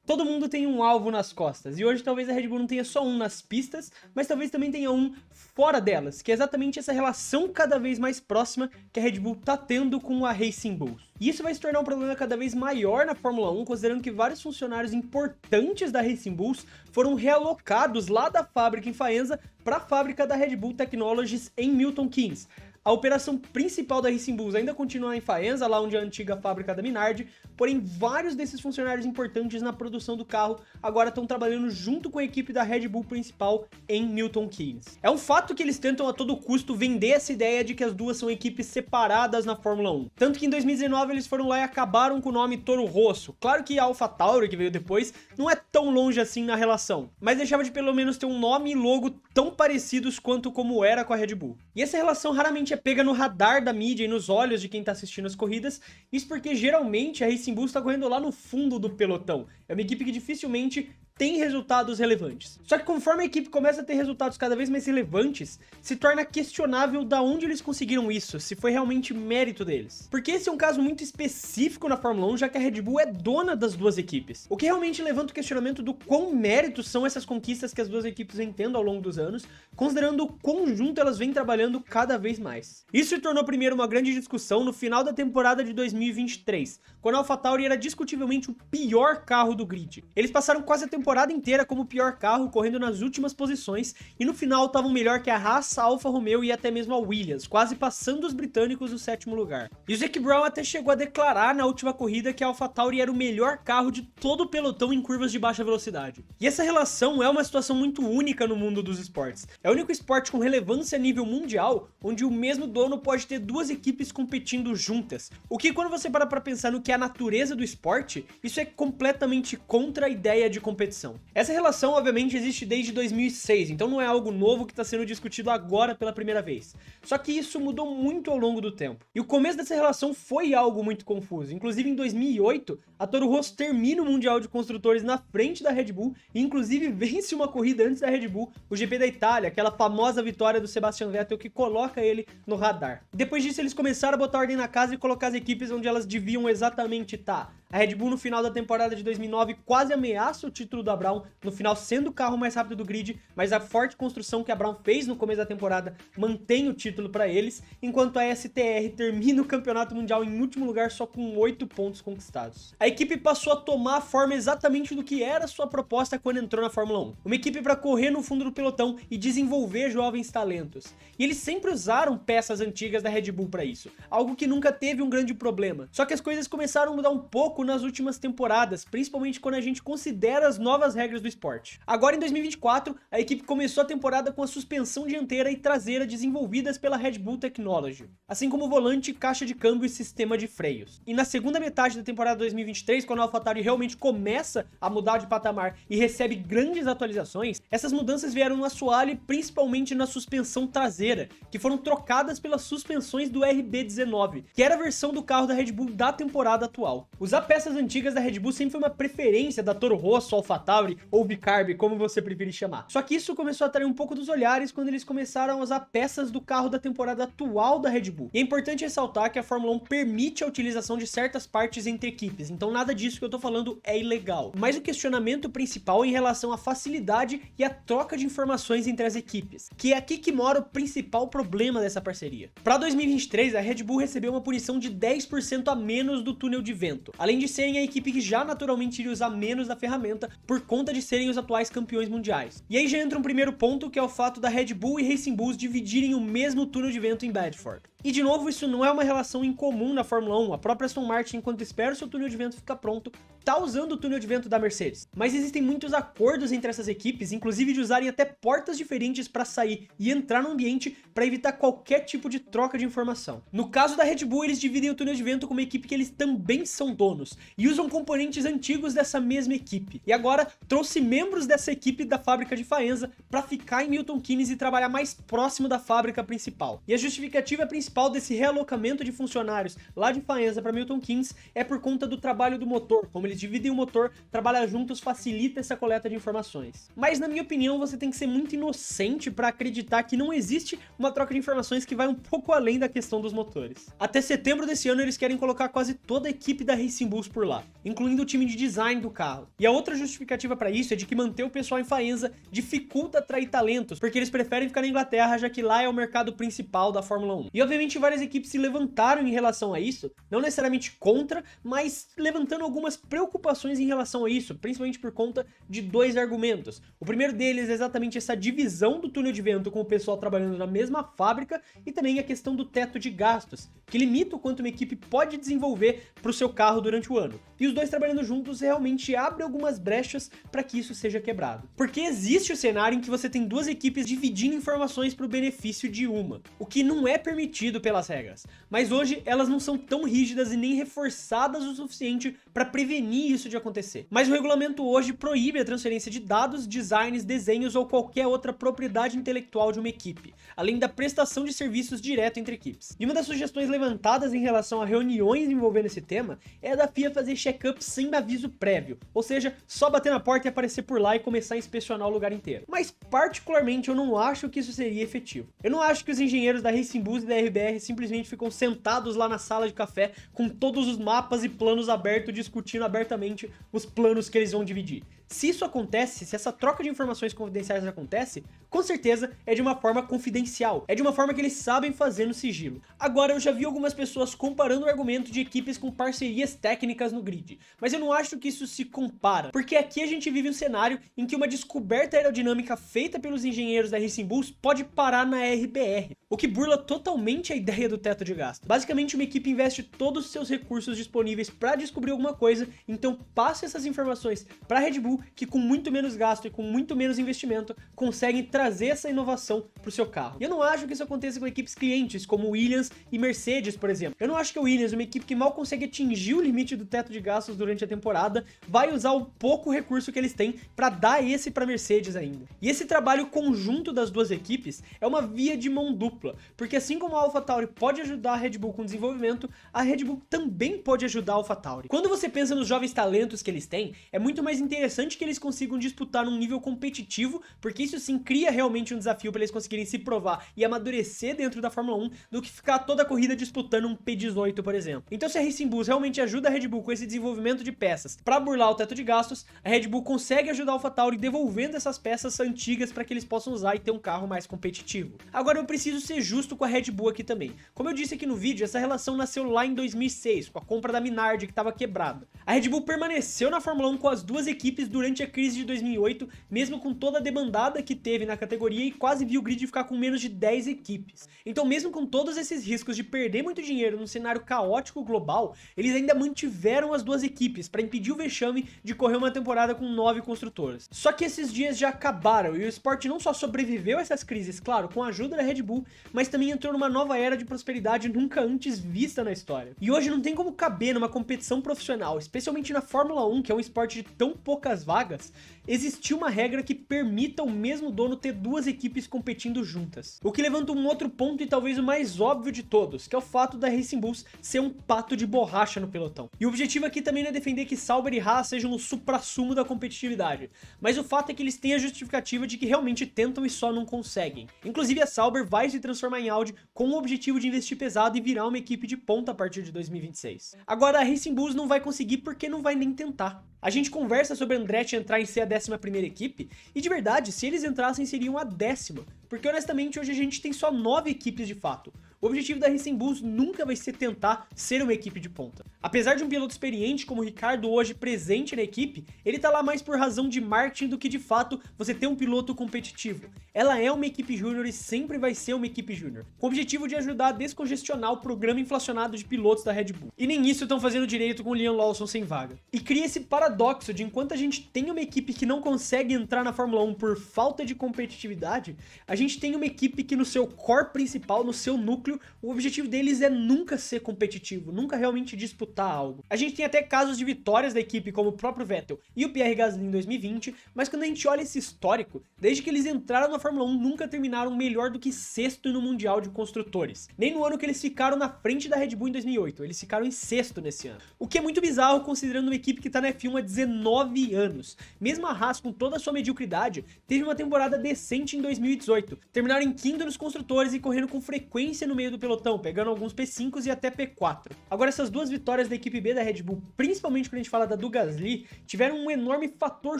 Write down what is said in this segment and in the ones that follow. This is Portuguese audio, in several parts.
Todo mundo tem um alvo nas costas, e hoje talvez a Red Bull não tenha só um nas pistas, mas talvez também tenha um fora delas, que é exatamente essa relação cada vez mais próxima que a Red Bull tá tendo com a Racing Bulls. E isso vai se tornar um problema cada vez maior na Fórmula 1, considerando que vários funcionários importantes da Racing Bulls foram realocados lá da fábrica em Faenza para a fábrica da Red Bull Technologies em Milton Keynes. A operação principal da Racing Bulls ainda continua em Faenza, lá onde é a antiga fábrica da Minardi, porém vários desses funcionários importantes na produção do carro agora estão trabalhando junto com a equipe da Red Bull principal em Milton Keynes. É um fato que eles tentam a todo custo vender essa ideia de que as duas são equipes separadas na Fórmula 1. Tanto que em 2019 eles foram lá e acabaram com o nome Toro Rosso. Claro que a AlphaTauri, que veio depois, não é tão longe assim na relação, mas deixava de pelo menos ter um nome e logo tão parecidos quanto como era com a Red Bull. E essa relação raramente é pega no radar da mídia e nos olhos de quem tá assistindo as corridas, isso porque geralmente a Racing Bulls tá correndo lá no fundo do pelotão. É uma equipe que dificilmente tem resultados relevantes. Só que conforme a equipe começa a ter resultados cada vez mais relevantes, se torna questionável da onde eles conseguiram isso, se foi realmente mérito deles. Porque esse é um caso muito específico na Fórmula 1, já que a Red Bull é dona das duas equipes. O que realmente levanta o questionamento do quão méritos são essas conquistas que as duas equipes vêm tendo ao longo dos anos, considerando o conjunto elas vêm trabalhando cada vez mais. Isso se tornou primeiro uma grande discussão no final da temporada de 2023, quando a AlphaTauri era discutivelmente o pior carro do grid. Eles passaram quase a temporada inteira como o pior carro, correndo nas últimas posições, e no final estavam melhor que a Haas, a Alfa Romeo e até mesmo a Williams, quase passando os britânicos no 7º lugar. E o Zac Brown até chegou a declarar na última corrida que a AlphaTauri era o melhor carro de todo o pelotão em curvas de baixa velocidade. E essa relação é uma situação muito única no mundo dos esportes. É o único esporte com relevância a nível mundial onde o mesmo dono pode ter duas equipes competindo juntas. O que, quando você para pra pensar no que é a natureza do esporte, isso é completamente contra a ideia de competição. Essa relação, obviamente, existe desde 2006, então não é algo novo que está sendo discutido agora pela primeira vez. Só que isso mudou muito ao longo do tempo. E o começo dessa relação foi algo muito confuso. Inclusive, em 2008, a Toro Rosso termina o Mundial de Construtores na frente da Red Bull e, inclusive, vence uma corrida antes da Red Bull, o GP da Itália, aquela famosa vitória do Sebastian Vettel que coloca ele no radar. Depois disso, eles começaram a botar ordem na casa e colocar as equipes onde elas deviam exatamente estar. A Red Bull no final da temporada de 2009 quase ameaça o título da Brown, no final sendo o carro mais rápido do grid, mas a forte construção que a Brown fez no começo da temporada mantém o título para eles, enquanto a STR termina o campeonato mundial em último lugar só com 8 pontos conquistados. A equipe passou a tomar a forma exatamente do que era sua proposta quando entrou na Fórmula 1. Uma equipe para correr no fundo do pelotão e desenvolver jovens talentos. E eles sempre usaram peças antigas da Red Bull para isso, algo que nunca teve um grande problema. Só que as coisas começaram a mudar um pouco nas últimas temporadas, principalmente quando a gente considera as novas regras do esporte. Agora em 2024, a equipe começou a temporada com a suspensão dianteira e traseira desenvolvidas pela Red Bull Technology, assim como volante, caixa de câmbio e sistema de freios. E na segunda metade da temporada 2023, quando a AlphaTauri realmente começa a mudar de patamar e recebe grandes atualizações, essas mudanças vieram no assoalho, principalmente na suspensão traseira, que foram trocadas pelas suspensões do RB19, que era a versão do carro da Red Bull da temporada atual. Usar peças antigas da Red Bull sempre foi uma preferência da Toro Rosso, AlphaTauri ou Bicarb, como você preferir chamar. Só que isso começou a atrair um pouco dos olhares quando eles começaram a usar peças do carro da temporada atual da Red Bull. E é importante ressaltar que a Fórmula 1 permite a utilização de certas partes entre equipes, então nada disso que eu tô falando é ilegal. Mas o questionamento principal é em relação à facilidade e à troca de informações entre as equipes, que é aqui que mora o principal problema dessa parceria. Para 2023, a Red Bull recebeu uma punição de 10% a menos do túnel de vento, além de serem a equipe que já naturalmente iria usar menos da ferramenta por conta de serem os atuais campeões mundiais. E aí já entra um primeiro ponto, que é o fato da Red Bull e Racing Bulls dividirem o mesmo túnel de vento em Bedford. E de novo, isso não é uma relação incomum na Fórmula 1, a própria Aston Martin, enquanto espera o seu túnel de vento ficar pronto, tá usando o túnel de vento da Mercedes. Mas existem muitos acordos entre essas equipes, inclusive de usarem até portas diferentes para sair e entrar no ambiente para evitar qualquer tipo de troca de informação. No caso da Red Bull, eles dividem o túnel de vento com uma equipe que eles também são donos, e usam componentes antigos dessa mesma equipe. E agora, trouxe membros dessa equipe da fábrica de Faenza para ficar em Milton Keynes e trabalhar mais próximo da fábrica principal. E a justificativa principal desse realocamento de funcionários lá de Faenza para Milton Keynes é por conta do trabalho trabalho do motor, como eles dividem o motor, trabalhar juntos facilita essa coleta de informações. Mas na minha opinião, você tem que ser muito inocente para acreditar que não existe uma troca de informações que vai um pouco além da questão dos motores. Até setembro desse ano eles querem colocar quase toda a equipe da Racing Bulls por lá, incluindo o time de design do carro. E a outra justificativa para isso é de que manter o pessoal em Faenza dificulta atrair talentos, porque eles preferem ficar na Inglaterra, já que lá é o mercado principal da Fórmula 1. E obviamente várias equipes se levantaram em relação a isso, não necessariamente contra, mas levantando algumas preocupações em relação a isso, principalmente por conta de dois argumentos. O primeiro deles é exatamente essa divisão do túnel de vento com o pessoal trabalhando na mesma fábrica e também a questão do teto de gastos, que limita o quanto uma equipe pode desenvolver para o seu carro durante o ano. E os dois trabalhando juntos realmente abre algumas brechas para que isso seja quebrado. Porque existe o cenário em que você tem duas equipes dividindo informações para o benefício de uma, o que não é permitido pelas regras. Mas hoje elas não são tão rígidas e nem reforçadas o suficiente para prevenir isso de acontecer. Mas o regulamento hoje proíbe a transferência de dados, designs, desenhos ou qualquer outra propriedade intelectual de uma equipe, além da prestação de serviços direto entre equipes. E uma das sugestões levantadas em relação a reuniões envolvendo esse tema é a da FIA fazer check-up sem aviso prévio, ou seja, só bater na porta e aparecer por lá e começar a inspecionar o lugar inteiro. Mas particularmente eu não acho que isso seria efetivo. Eu não acho que os engenheiros da Racing Bulls e da RBR simplesmente ficam sentados lá na sala de café com todos os mapas e planos abertos, discutindo abertamente os planos que eles vão dividir. Se isso acontece, se essa troca de informações confidenciais acontece, com certeza é de uma forma confidencial, é de uma forma que eles sabem fazer no sigilo. Agora, eu já vi algumas pessoas comparando o argumento de equipes com parcerias técnicas no grid, mas eu não acho que isso se compara, porque aqui a gente vive um cenário em que uma descoberta aerodinâmica feita pelos engenheiros da Racing Bulls pode parar na RBR, o que burla totalmente a ideia do teto de gasto. Basicamente, uma equipe investe todos os seus recursos disponíveis para descobrir alguma coisa, então passa essas informações para a Red Bull, que com muito menos gasto e com muito menos investimento conseguem trazer essa inovação para o seu carro. E eu não acho que isso aconteça com equipes clientes como Williams e Mercedes, por exemplo. Eu não acho que a Williams, uma equipe que mal consegue atingir o limite do teto de gastos durante a temporada, vai usar o pouco recurso que eles têm para dar esse para Mercedes ainda. E esse trabalho conjunto das duas equipes é uma via de mão dupla, porque assim como a AlphaTauri pode ajudar a Red Bull com o desenvolvimento, a Red Bull também pode ajudar a AlphaTauri. Quando você pensa nos jovens talentos que eles têm, é muito mais interessante que eles consigam disputar num nível competitivo, porque isso sim cria realmente um desafio para eles conseguirem se provar e amadurecer dentro da Fórmula 1, do que ficar toda a corrida disputando um P18, por exemplo. Então, se a Racing Bulls realmente ajuda a Red Bull com esse desenvolvimento de peças para burlar o teto de gastos, a Red Bull consegue ajudar a AlphaTauri devolvendo essas peças antigas para que eles possam usar e ter um carro mais competitivo. Agora, eu preciso ser justo com a Red Bull aqui também. Como eu disse aqui no vídeo, essa relação nasceu lá em 2006, com a compra da Minardi, que estava quebrada. A Red Bull permaneceu na Fórmula 1 com as duas equipes durante a crise de 2008, mesmo com toda a demandada que teve na categoria, e quase viu o grid ficar com menos de 10 equipes. Então, mesmo com todos esses riscos de perder muito dinheiro num cenário caótico global, eles ainda mantiveram as duas equipes para impedir o vexame de correr uma temporada com 9 construtores. Só que esses dias já acabaram e o esporte não só sobreviveu a essas crises, claro, com a ajuda da Red Bull, mas também entrou numa nova era de prosperidade nunca antes vista na história. E hoje não tem como caber numa competição profissional, especialmente na Fórmula 1, que é um esporte de tão poucas vagas, existir uma regra que permita o mesmo dono ter duas equipes competindo juntas. O que levanta um outro ponto e talvez o mais óbvio de todos, que é o fato da Racing Bulls ser um pato de borracha no pelotão. E o objetivo aqui também não é defender que Sauber e Haas sejam o suprassumo da competitividade, mas o fato é que eles têm a justificativa de que realmente tentam e só não conseguem. Inclusive a Sauber vai se transformar em Audi com o objetivo de investir pesado e virar uma equipe de ponta a partir de 2026. Agora a Racing Bulls não vai conseguir porque não vai nem tentar. A gente conversa sobre Andretti entrar em ser a 11ª equipe, e de verdade, se eles entrassem seriam a 10ª, porque honestamente hoje a gente tem só 9 equipes de fato. O objetivo da Racing Bulls nunca vai ser tentar ser uma equipe de ponta. Apesar de um piloto experiente como o Ricardo hoje presente na equipe, ele tá lá mais por razão de marketing do que de fato você ter um piloto competitivo. Ela é uma equipe júnior e sempre vai ser uma equipe júnior, com o objetivo de ajudar a descongestionar o programa inflacionado de pilotos da Red Bull. E nem isso estão fazendo direito com o Liam Lawson sem vaga. E cria esse paradoxo de enquanto a gente tem uma equipe que não consegue entrar na Fórmula 1 por falta de competitividade, a gente tem uma equipe que no seu core principal, no seu núcleo, núcleo, o objetivo deles é nunca ser competitivo, nunca realmente disputar algo. A gente tem até casos de vitórias da equipe, como o próprio Vettel e o Pierre Gasly em 2020, mas quando a gente olha esse histórico, desde que eles entraram na Fórmula 1, nunca terminaram melhor do que sexto no Mundial de Construtores. Nem no ano que eles ficaram na frente da Red Bull em 2008, eles ficaram em sexto nesse ano. O que é muito bizarro considerando uma equipe que tá na F1 há 19 anos. Mesmo a Haas, com toda a sua mediocridade, teve uma temporada decente em 2018. Terminaram em quinto nos construtores e correndo com frequência no meio do pelotão, pegando alguns P5s e até P4. Agora, essas duas vitórias da equipe B da Red Bull, principalmente quando a gente fala da do Gasly, tiveram um enorme fator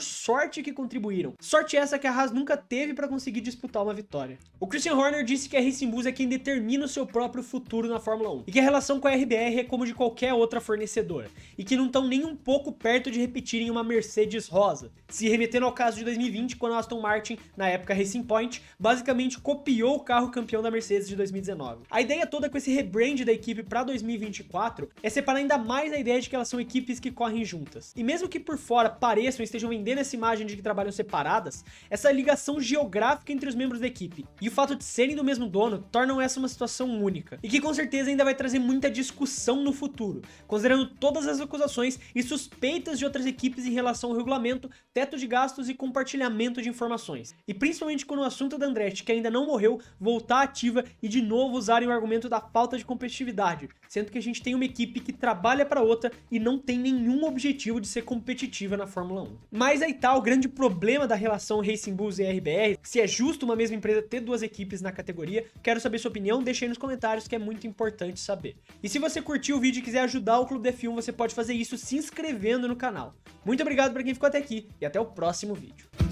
sorte que contribuíram. Sorte essa que a Haas nunca teve para conseguir disputar uma vitória. O Christian Horner disse que a Racing Bulls é quem determina o seu próprio futuro na Fórmula 1 e que a relação com a RBR é como de qualquer outra fornecedora e que não estão nem um pouco perto de repetirem uma Mercedes rosa, se remetendo ao caso de 2020, quando a Aston Martin, na época Racing Point, basicamente copiou o carro campeão da Mercedes de 2019. A ideia toda com esse rebrand da equipe para 2024 é separar ainda mais a ideia de que elas são equipes que correm juntas. E mesmo que por fora pareçam e estejam vendendo essa imagem de que trabalham separadas, essa ligação geográfica entre os membros da equipe e o fato de serem do mesmo dono tornam essa uma situação única e que com certeza ainda vai trazer muita discussão no futuro, considerando todas as acusações e suspeitas de outras equipes em relação ao regulamento, teto de gastos e compartilhamento de informações. E principalmente quando o assunto da Andretti, que ainda não morreu, voltar ativa e de novo usarem o argumento da falta de competitividade, sendo que a gente tem uma equipe que trabalha para outra e não tem nenhum objetivo de ser competitiva na Fórmula 1. Mas aí tá o grande problema da relação Racing Bulls e RBR, se é justo uma mesma empresa ter duas equipes na categoria. Quero saber sua opinião, deixa aí nos comentários que é muito importante saber. E se você curtiu o vídeo e quiser ajudar o Clube da F1, você pode fazer isso se inscrevendo no canal. Muito obrigado para quem ficou até aqui e até o próximo vídeo.